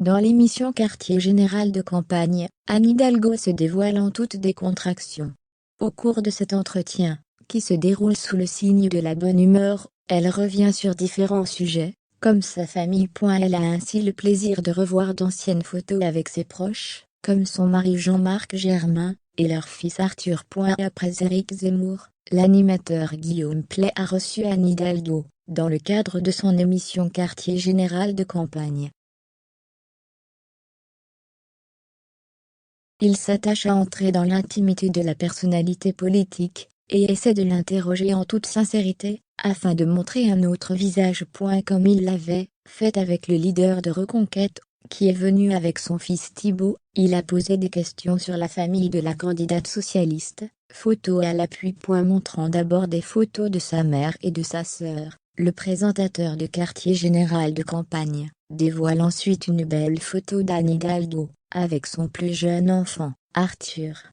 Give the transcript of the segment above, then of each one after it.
Dans l'émission Quartier général de campagne, Anne Hidalgo se dévoile en toute décontraction. Au cours de cet entretien, qui se déroule sous le signe de la bonne humeur, elle revient sur différents sujets, comme sa famille. Elle a ainsi le plaisir de revoir d'anciennes photos avec ses proches, comme son mari Jean-Marc Germain, et leur fils Arthur. Après Éric Zemmour, l'animateur Guillaume Pley a reçu Anne Hidalgo, dans le cadre de son émission Quartier général de campagne. Il s'attache à entrer dans l'intimité de la personnalité politique, et essaie de l'interroger en toute sincérité, afin de montrer un autre visage. Comme il l'avait fait avec le leader de Reconquête, qui est venu avec son fils Thibault, il a posé des questions sur la famille de la candidate socialiste, photos à l'appui. Montrant d'abord des photos de sa mère et de sa sœur, le présentateur de Quartier général de campagne dévoile ensuite une belle photo d'Anne Hidalgo, avec son plus jeune enfant, Arthur.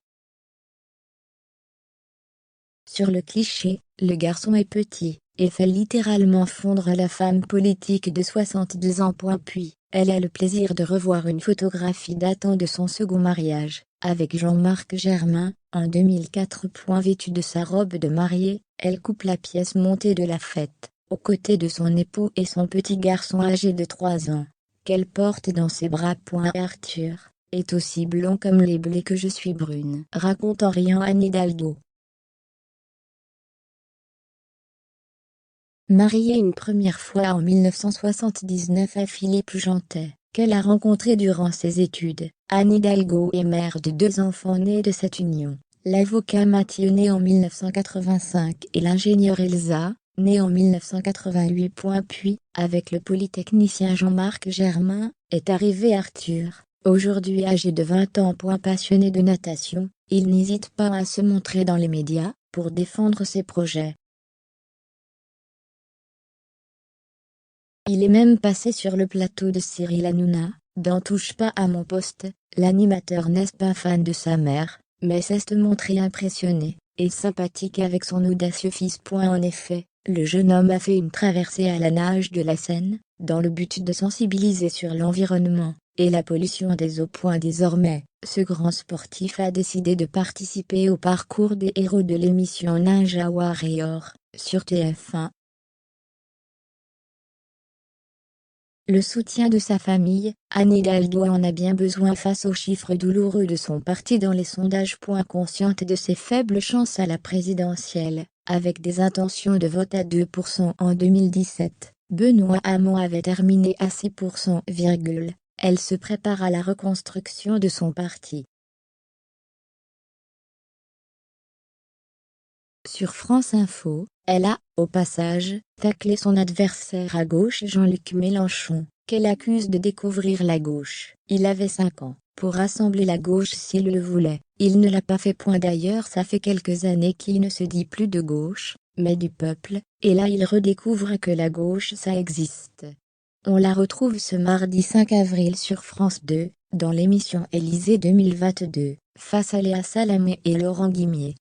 Sur le cliché, le garçon est petit, et fait littéralement fondre la femme politique de 62 ans. Puis, elle a le plaisir de revoir une photographie datant de son second mariage, avec Jean-Marc Germain, en 2004. Vêtue de sa robe de mariée, elle coupe la pièce montée de la fête, aux côtés de son époux et son petit garçon âgé de 3 ans, qu'elle porte dans ses bras. Arthur est aussi blond comme les blés que je suis brune, raconte en riant Anne Hidalgo. Mariée une première fois en 1979 à Philippe Jantet, qu'elle a rencontré durant ses études, Anne Hidalgo est mère de 2 enfants nés de cette union, l'avocat Mathieu né en 1985 et l'ingénieure Elsa, née en 1988. Puis, avec le polytechnicien Jean-Marc Germain, est arrivé Arthur, aujourd'hui âgé de 20 ans. Passionné de natation, il n'hésite pas à se montrer dans les médias, pour défendre ses projets. Il est même passé sur le plateau de Cyril Hanouna, dans Touche pas à mon poste. L'animateur n'est pas fan de sa mère, mais s'est montré impressionné et sympathique avec son audacieux fils. En effet, le jeune homme a fait une traversée à la nage de la Seine, dans le but de sensibiliser sur l'environnement et la pollution des eaux. Désormais, ce grand sportif a décidé de participer au parcours des héros de l'émission Ninja Warrior, sur TF1. Le soutien de sa famille, Anne Hidalgo en a bien besoin face aux chiffres douloureux de son parti dans les sondages. Consciente de ses faibles chances à la présidentielle, avec des intentions de vote à 2% en 2017, Benoît Hamon avait terminé à 6%. Elle se prépare à la reconstruction de son parti. Sur France Info, elle a, au passage, taclé son adversaire à gauche Jean-Luc Mélenchon, qu'elle accuse de découvrir la gauche. Il avait 5 ans, pour rassembler la gauche s'il le voulait. Il ne l'a pas fait. D'ailleurs, ça fait quelques années qu'il ne se dit plus de gauche, mais du peuple, et là il redécouvre que la gauche ça existe. On la retrouve ce mardi 5 avril sur France 2, dans l'émission Élysée 2022, face à Léa Salamé et Laurent Guimier.